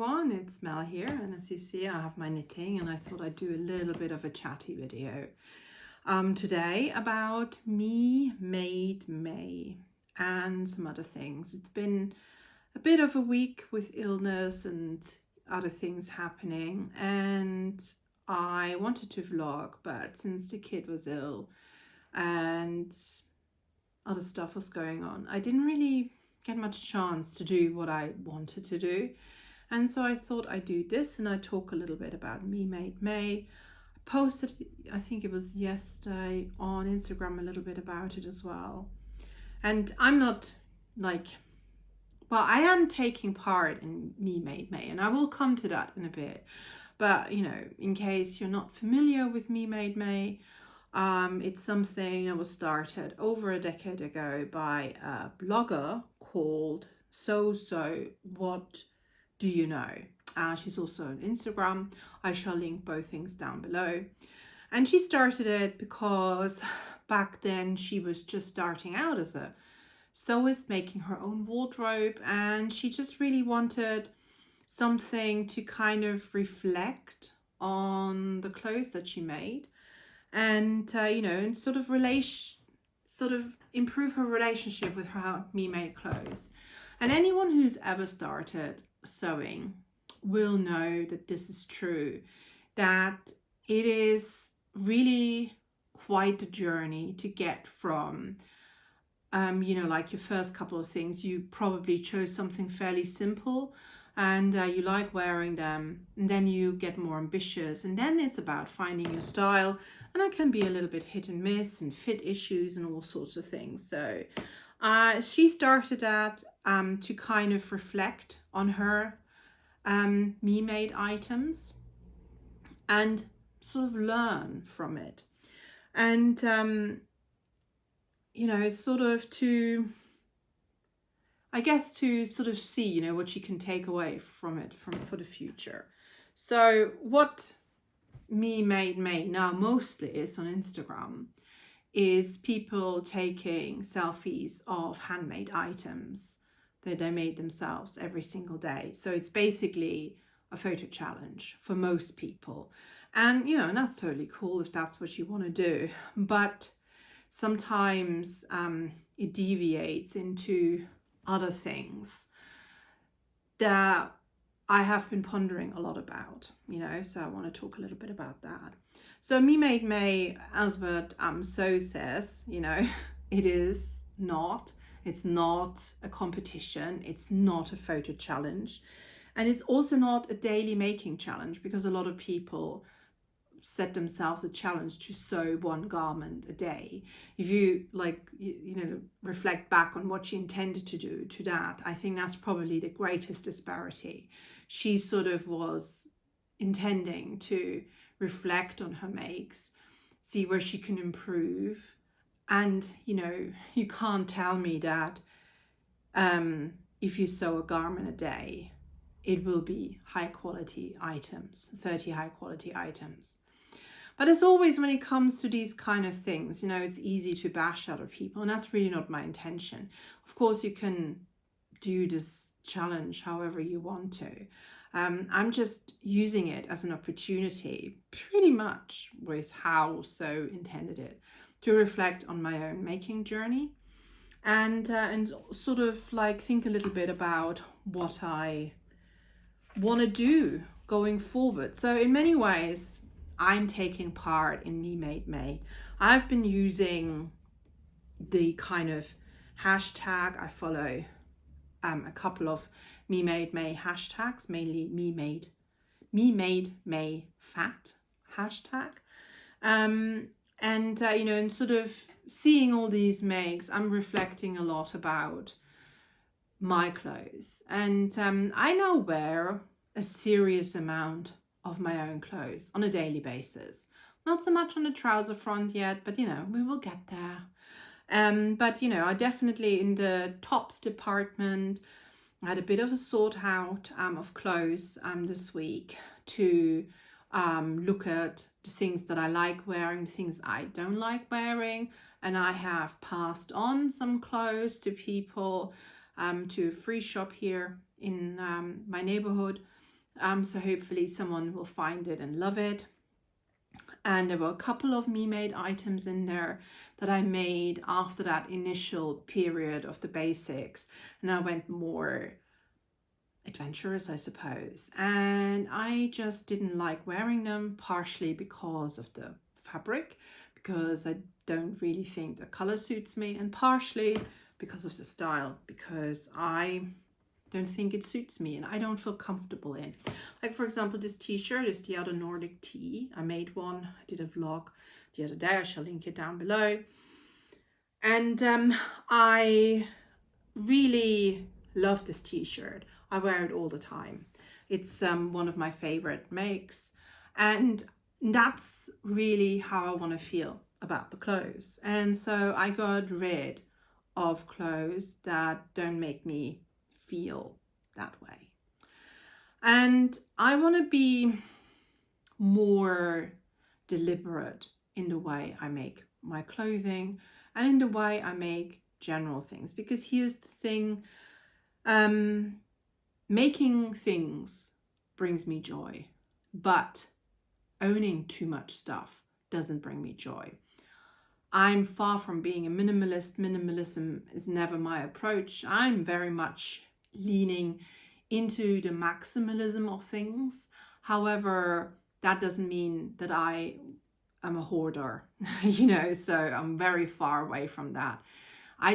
everyone, it's Mel here, and as you see I have my knitting, and I thought I'd do a little bit of a chatty video today about Me Made May and some other things. It's been a bit of a week with illness and other things happening, and I wanted to vlog, but since the kid was ill and other stuff was going on, I didn't really get much chance to do what I wanted to do. And so I thought I'd do this, and I talk a little bit about Me Made May. I posted, I think it was yesterday, on Instagram a little bit about it as well. And I'm not like, well, I am taking part in Me Made May, and I will come to that in a bit. But, you know, in case you're not familiar with Me Made May, it's something that was started over a decade ago by a blogger called So What Do You Know? She's also on Instagram. I shall link both things down below. And she started it because back then she was just starting out as a sewist, making her own wardrobe, and she just really wanted something to kind of reflect on the clothes that she made, and you know, and sort of improve her relationship with her me-made clothes. And anyone who's ever started sewing will know that this is true, that it is really quite a journey to get from you know, like your first couple of things, you probably chose something fairly simple and you like wearing them, and then you get more ambitious, and then it's about finding your style, and it can be a little bit hit and miss and fit issues and all sorts of things. So she started that to kind of reflect on her me-made items and sort of learn from it, and you know, sort of to, I guess, to sort of see, you know, what she can take away from it for the future. So what Me Made May now mostly is on Instagram is people taking selfies of handmade items that they made themselves every single day. So it's basically a photo challenge for most people. And, you know, and that's totally cool if that's what you want to do. But sometimes it deviates into other things that I have been pondering a lot about, you know, so I want to talk a little bit about that. So Me Made May, as what So says, you know, it's not a competition, it's not a photo challenge, and it's also not a daily making challenge, because a lot of people set themselves a challenge to sew one garment a day. If you you know, reflect back on what she intended to do to that, I think that's probably the greatest disparity. She sort of was intending to reflect on her makes, see where she can improve, and you know, you can't tell me that if you sew a garment a day, it will be high quality items, 30 high quality items. But as always, when it comes to these kind of things, you know, it's easy to bash other people, and that's really not my intention. Of course, you can do this challenge however you want to. I'm just using it as an opportunity, pretty much with how So intended it, to reflect on my own making journey, and sort of like think a little bit about what I want to do going forward. So in many ways, I'm taking part in Me Made May. I've been using the kind of hashtag, I follow a couple of Me Made May hashtags, mainly Me Made May Fat hashtag. And you know, and sort of seeing all these makes, I'm reflecting a lot about my clothes. And I now wear a serious amount of my own clothes on a daily basis. Not so much on the trouser front yet, but you know, we will get there. But you know, I definitely, in the tops department, I had a bit of a sort out of clothes this week to look at the things that I like wearing, the things I don't like wearing, and I have passed on some clothes to people, to a free shop here in my neighborhood, So hopefully someone will find it and love it. And there were a couple of me-made items in there that I made after that initial period of the basics. And I went more adventurous, I suppose. And I just didn't like wearing them, partially because of the fabric, because I don't really think the color suits me, and partially because of the style, because I don't think it suits me and I don't feel comfortable in. Like, for example, this t-shirt is the other Nordic tee. I made one. I did a vlog the other day. I shall link it down below. And I really love this t-shirt. I wear it all the time. It's one of my favorite makes. And that's really how I want to feel about the clothes. And so I got rid of clothes that don't make me feel that way. And I want to be more deliberate in the way I make my clothing and in the way I make general things, because here's the thing, making things brings me joy, but owning too much stuff doesn't bring me joy. I'm far from being a minimalist. Minimalism is never my approach. I'm very much leaning into the maximalism of things. However, that doesn't mean that I am a hoarder, so I'm very far away from that. I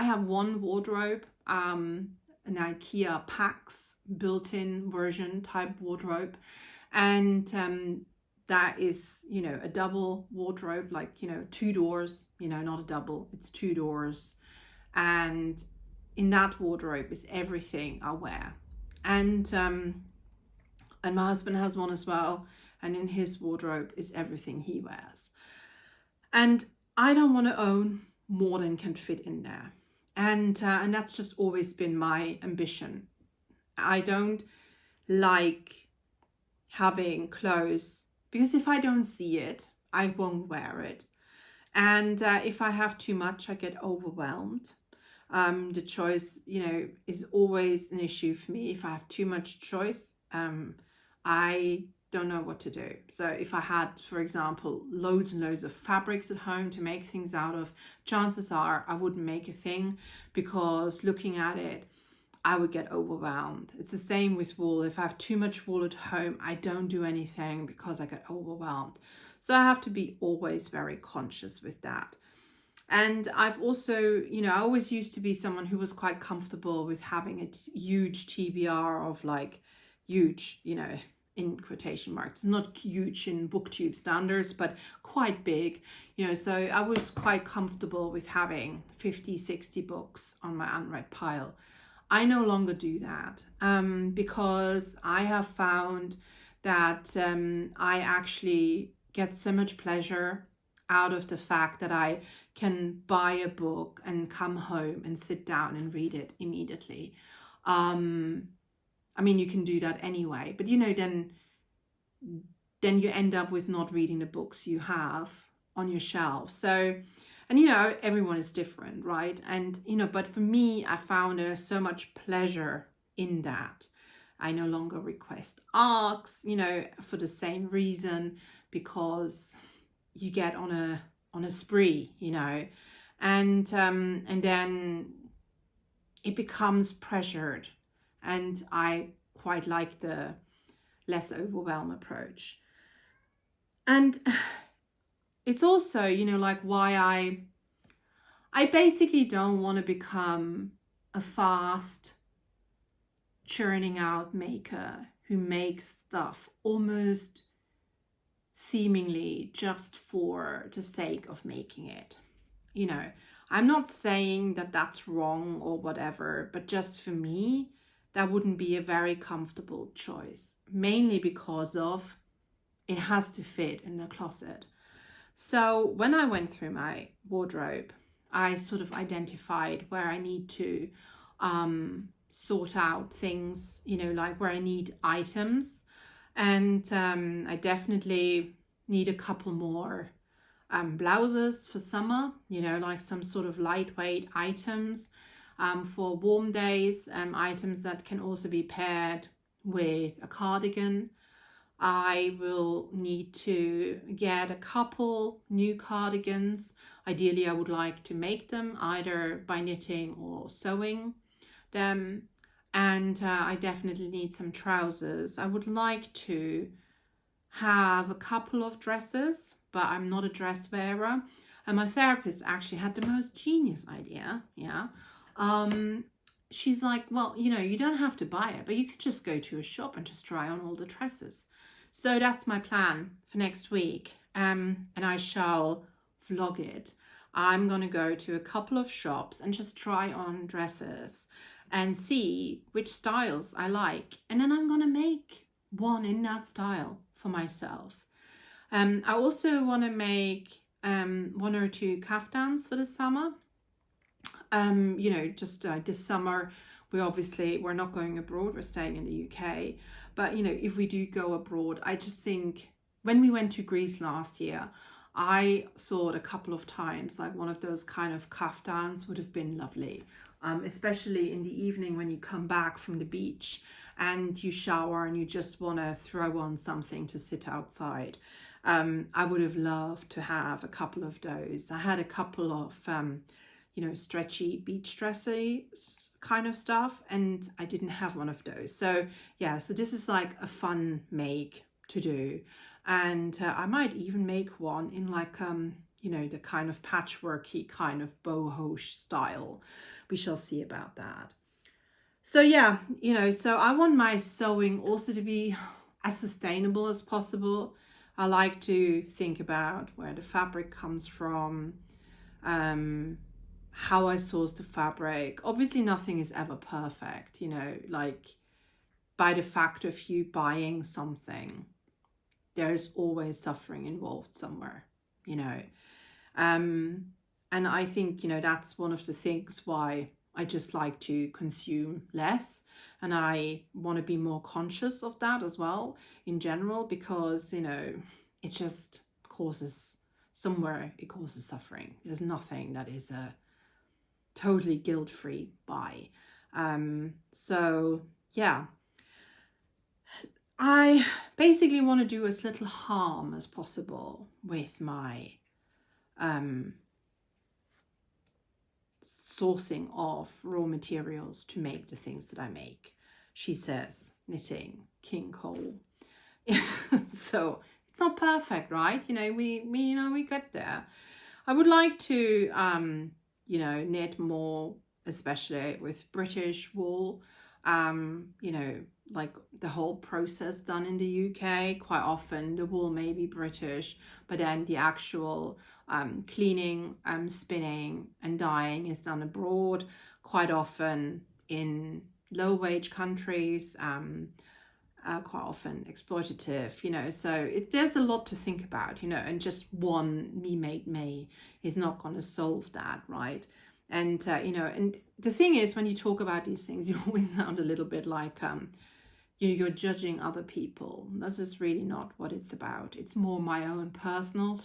have one wardrobe, an IKEA PAX built-in version type wardrobe. And that is, a double wardrobe, like, 2 doors, not a double, it's 2 doors. And in that wardrobe is everything I wear. And my husband has one as well. And in his wardrobe is everything he wears. And I don't want to own more than can fit in there. And that's just always been my ambition. I don't like having clothes, because if I don't see it, I won't wear it. And if I have too much, I get overwhelmed. The choice, is always an issue for me. If I have too much choice, I don't know what to do. So if I had, for example, loads and loads of fabrics at home to make things out of, chances are I wouldn't make a thing, because looking at it, I would get overwhelmed. It's the same with wool. If I have too much wool at home, I don't do anything because I get overwhelmed. So I have to be always very conscious with that. And I've also, I always used to be someone who was quite comfortable with having a huge TBR of, like, huge, in quotation marks, not huge in booktube standards, but quite big, so I was quite comfortable with having 50, 60 books on my unread pile. I no longer do that, because I have found that I actually get so much pleasure out of the fact that I can buy a book and come home and sit down and read it immediately. I mean, you can do that anyway, but then you end up with not reading the books you have on your shelf. So, and everyone is different, right? And but for me, I found there's so much pleasure in that. I no longer request arcs, for the same reason, because you get on a spree, and then it becomes pressured. And I quite like the less overwhelm approach. And it's also, like, why I basically don't want to become a fast churning out maker who makes stuff almost seemingly just for the sake of making it. I'm not saying that that's wrong or whatever, but just for me, that wouldn't be a very comfortable choice, mainly because of it has to fit in the closet. So when I went through my wardrobe, I sort of identified where I need to sort out things, like where I need items. And I definitely need a couple more blouses for summer, like some sort of lightweight items for warm days, items that can also be paired with a cardigan. I will need to get a couple new cardigans. Ideally, I would like to make them either by knitting or sewing them. And I definitely need some trousers. I would like to have a couple of dresses, but I'm not a dress wearer. And my therapist actually had the most genius idea. Yeah. She's like, well, you don't have to buy it, but you could just go to a shop and just try on all the dresses. So that's my plan for next week. And I shall vlog it. I'm going to go to a couple of shops and just try on dresses and see which styles I like. And then I'm going to make one in that style for myself. I also want to make one or two kaftans for the summer. Just this summer, we're not going abroad, we're staying in the UK. But, if we do go abroad, I just think when we went to Greece last year, I thought a couple of times like one of those kind of kaftans would have been lovely, especially in the evening when you come back from the beach and you shower and you just want to throw on something to sit outside. I would have loved to have a couple of those. I had a couple of stretchy beach dresses kind of stuff, and I didn't have one of those. So yeah, so this is like a fun make to do. And I might even make one in like, the kind of patchworky kind of boho style. We shall see about that. So yeah, so I want my sewing also to be as sustainable as possible. I like to think about where the fabric comes from, how I source the fabric. Obviously, nothing is ever perfect, like by the fact of you buying something, there's always suffering involved somewhere, And I think, that's one of the things why I just like to consume less. And I want to be more conscious of that as well in general, because, it just causes suffering. There's nothing that is a totally guilt-free buy. So yeah, I basically want to do as little harm as possible with my sourcing of raw materials to make the things that I make. She says, knitting King Cole. So it's not perfect, right? We get there. I would like to knit more, especially with British wool. Like the whole process done in the UK. Quite often the wool may be British, but then the actual cleaning, spinning and dyeing is done abroad, quite often in low-wage countries, quite often exploitative, so there's a lot to think about, and just one me-made May is not going to solve that, right? And and the thing is, when you talk about these things, you always sound a little bit like you're judging other people. This is really not what it's about. It's more my own personal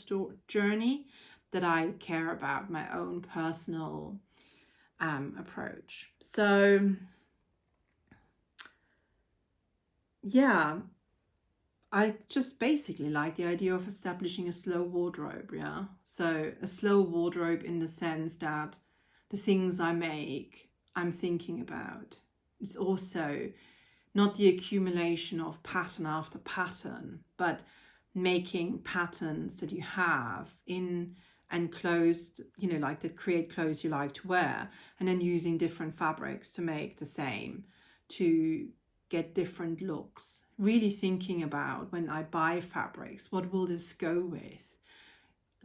journey that I care about, my own personal approach. So yeah, I just basically like the idea of establishing a slow wardrobe. Yeah, so a slow wardrobe in the sense that the things I make, I'm thinking about. It's also not the accumulation of pattern after pattern, but making patterns that you have in and clothes, like that create clothes you like to wear, and then using different fabrics to make the same, to get different looks. Really thinking about, when I buy fabrics, what will this go with?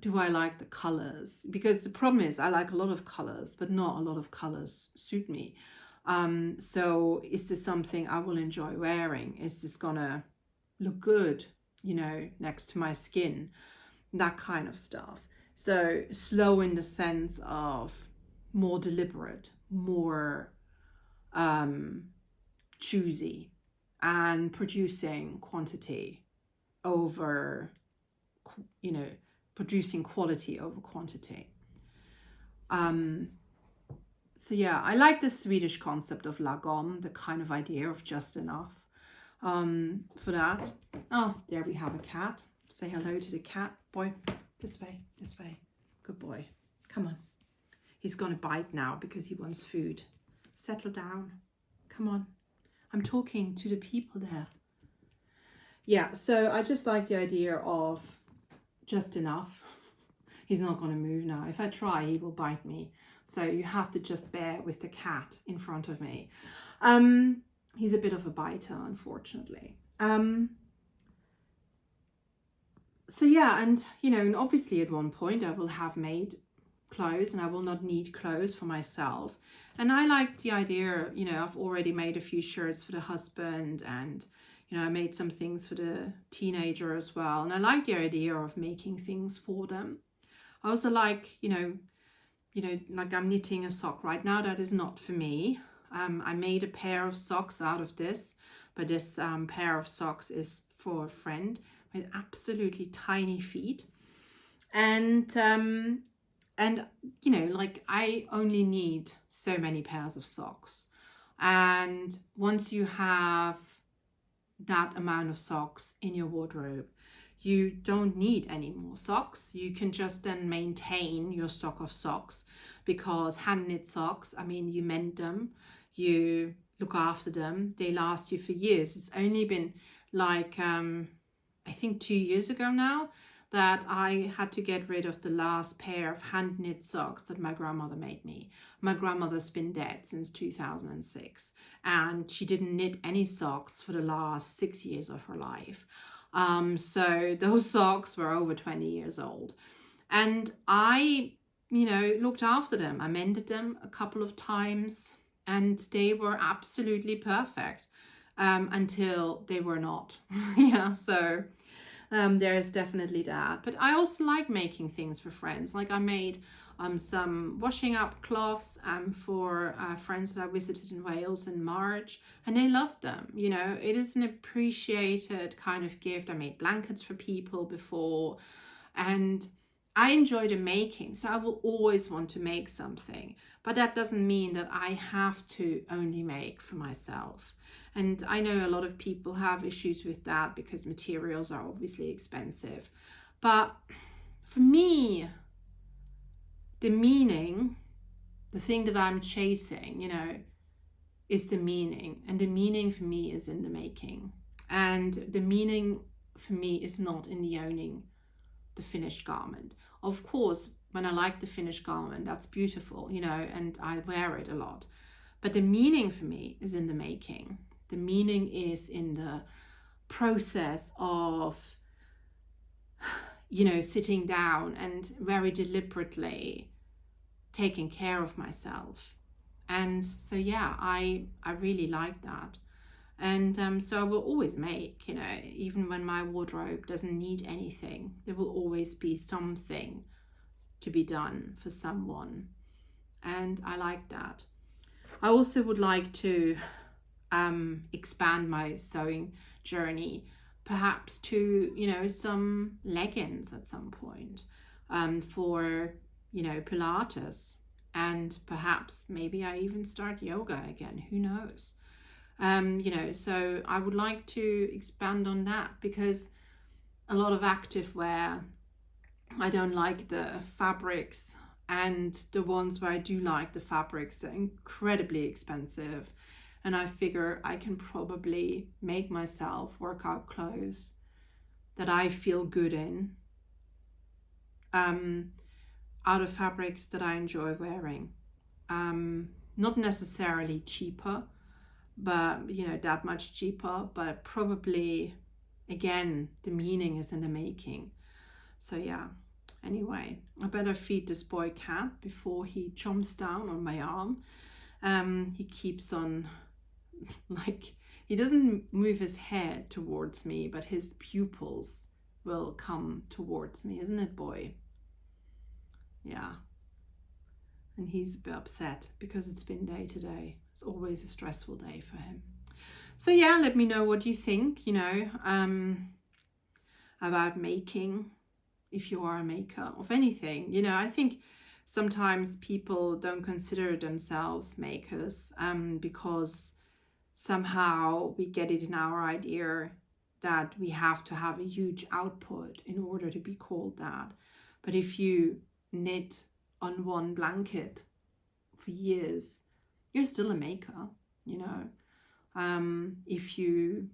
Do I like the colors? Because the problem is I like a lot of colors, but not a lot of colors suit me. So is this something I will enjoy wearing? Is this gonna look good, next to my skin? That kind of stuff. So slow in the sense of more deliberate, more choosy, and producing quantity over, producing quality over quantity. So yeah, I like the Swedish concept of lagom, the kind of idea of just enough. for that. Oh, there we have a cat. Say hello to the cat. Boy, this way, this way. Good boy. Come on. He's going to bite now because he wants food. Settle down. Come on. I'm talking to the people there. Yeah, so I just like the idea of just enough. He's not going to move now. If I try, he will bite me. So you have to just bear with the cat in front of me. He's a bit of a biter, unfortunately. So yeah, and you know, and obviously at one point I will have made clothes and I will not need clothes for myself. And I like the idea, you know, I've already made a few shirts for the husband, and you know, I made some things for the teenager as well. And I like the idea of making things for them. I also like, you know, like I'm knitting a sock right now. That is not for me. I made a pair of socks out of this, but this pair of socks is for a friend with absolutely tiny feet. And you know, like I only need so many pairs of socks. And once you have that amount of socks in your wardrobe, you don't need any more socks. You can just then maintain your stock of socks, because hand knit socks, I mean, you mend them, you look after them, they last you for years. It's only been like, I think 2 years ago now, that I had to get rid of the last pair of hand knit socks that my grandmother made me. My grandmother's been dead since 2006, and she didn't knit any socks for the last 6 years of her life. So those socks were over 20 years old, and I, you know, looked after them. I mended them a couple of times, and they were absolutely perfect, until they were not. Yeah, so there is definitely that. But I also like making things for friends. Like I made some washing up cloths for friends that I visited in Wales in March, and they loved them. You know, it is an appreciated kind of gift. I made blankets for people before, and I enjoy the making, so I will always want to make something. But that doesn't mean that I have to only make for myself. And I know a lot of people have issues with that because materials are obviously expensive. But for me, the meaning, the thing that I'm chasing, you know, is the meaning. And the meaning for me is in the making. And the meaning for me is not in the owning the finished garment. Of course, when I like the finished garment, that's beautiful, you know, and I wear it a lot. But the meaning for me is in the making. The meaning is in the process of, you know, sitting down and very deliberately taking care of myself. And so, yeah, I really like that. And so I will always make, you know, even when my wardrobe doesn't need anything, there will always be something to be done for someone. And I like that. I also would like to expand my sewing journey, perhaps to, you know, some leggings at some point, for, you know, Pilates, and perhaps maybe I even start yoga again, who knows. You know, so I would like to expand on that, because a lot of active wear, I don't like the fabrics, and the ones where I do like the fabrics are incredibly expensive. And I figure I can probably make myself workout clothes that I feel good in, out of fabrics that I enjoy wearing. Not necessarily cheaper, but, you know, that much cheaper, but probably, again, the meaning is in the making. So yeah, anyway, I better feed this boy cat before he chomps down on my arm. He keeps on, like, he doesn't move his head towards me, but his pupils will come towards me, isn't it, boy? Yeah. And he's a bit upset because it's been day to day. It's always a stressful day for him. So yeah, let me know what you think, you know, about making, if you are a maker of anything. You know, I think sometimes people don't consider themselves makers, because somehow we get it in our idea that we have to have a huge output in order to be called that. But if you knit on one blanket for years, you're still a maker, you know. If you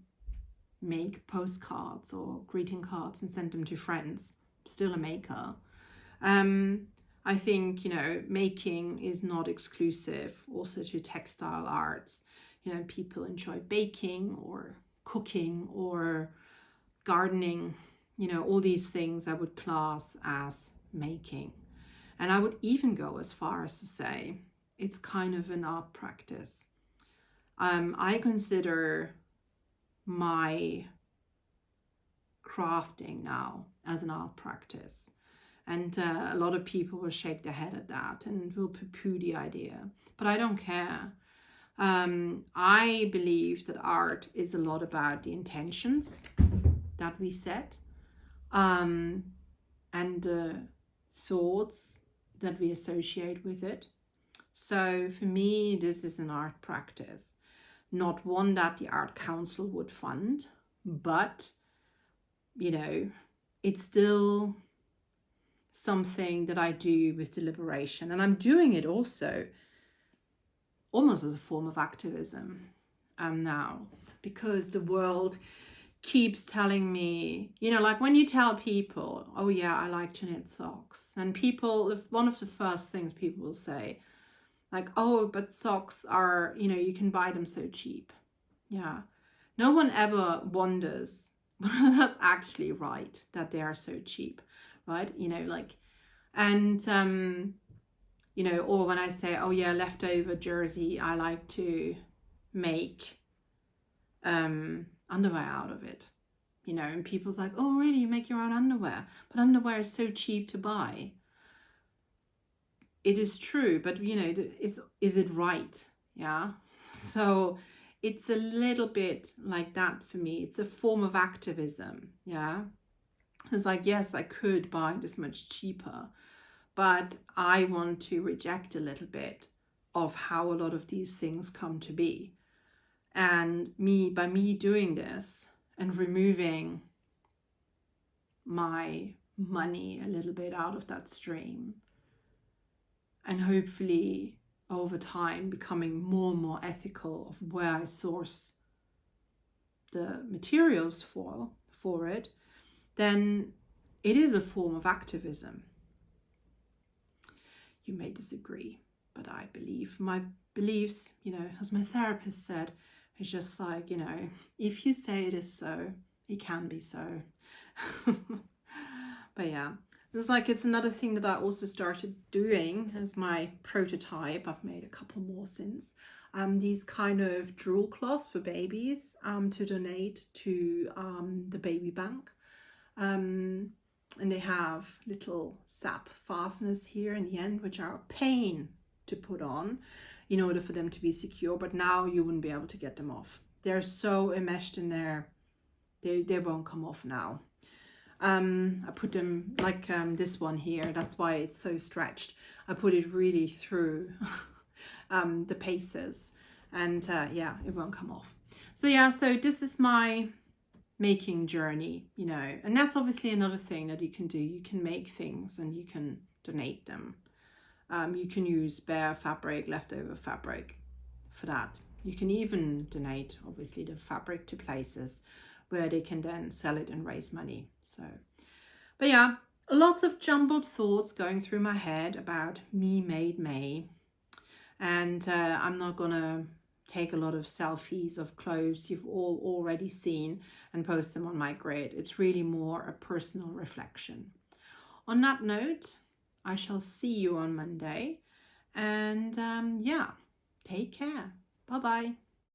make postcards or greeting cards and send them to friends, still a maker. I think, you know, making is not exclusive also to textile arts. You know, people enjoy baking or cooking or gardening, you know, all these things I would class as making. And I would even go as far as to say it's kind of an art practice. I consider my crafting now as an art practice. And a lot of people will shake their head at that and will poo-poo the idea. But I don't care. I believe that art is a lot about the intentions that we set and the thoughts that we associate with it. So for me, this is an art practice. Not one that the Art Council would fund, but, you know, it's still something that I do with deliberation. And I'm doing it also almost as a form of activism now, because the world keeps telling me, you know, like when you tell people, oh yeah, I like to knit socks, and people, one of the first things people will say, like, oh, but socks are, you know, you can buy them so cheap. Yeah. No one ever wonders whether that's actually right, that they are so cheap, right? You know, like, and, you know, or when I say, oh yeah, leftover jersey, I like to make underwear out of it, you know, and people's like, oh really, you make your own underwear? But underwear is so cheap to buy. It is true, but you know, is it right? Yeah. So it's a little bit like that for me. It's a form of activism. Yeah. It's like, yes, I could buy this much cheaper, but I want to reject a little bit of how a lot of these things come to be. And by me doing this and removing my money a little bit out of that stream, and hopefully over time becoming more and more ethical of where I source the materials for it, then it is a form of activism. You may disagree, but I believe my beliefs, you know, as my therapist said, is just like, you know, if you say it is so, it can be so. But yeah, it's like, it's another thing that I also started doing as my prototype. I've made a couple more since. These kind of drool cloths for babies to donate to the baby bank. And they have little sap fasteners here in the end, which are a pain to put on in order for them to be secure. But now you wouldn't be able to get them off. They're so enmeshed in there, they won't come off now. I put them like this one here. That's why it's so stretched. I put it really through the paces, and yeah, it won't come off. So yeah, so this is my making journey, you know, and that's obviously another thing that you can do. You can make things and you can donate them. You can use bare fabric, leftover fabric for that. You can even donate, obviously, the fabric to places where they can then sell it and raise money. So, but yeah, lots of jumbled thoughts going through my head about Me Made May. And I'm not gonna take a lot of selfies of clothes you've all already seen and post them on my grid. It's really more a personal reflection. On that note, I shall see you on Monday. And yeah, take care. Bye-bye.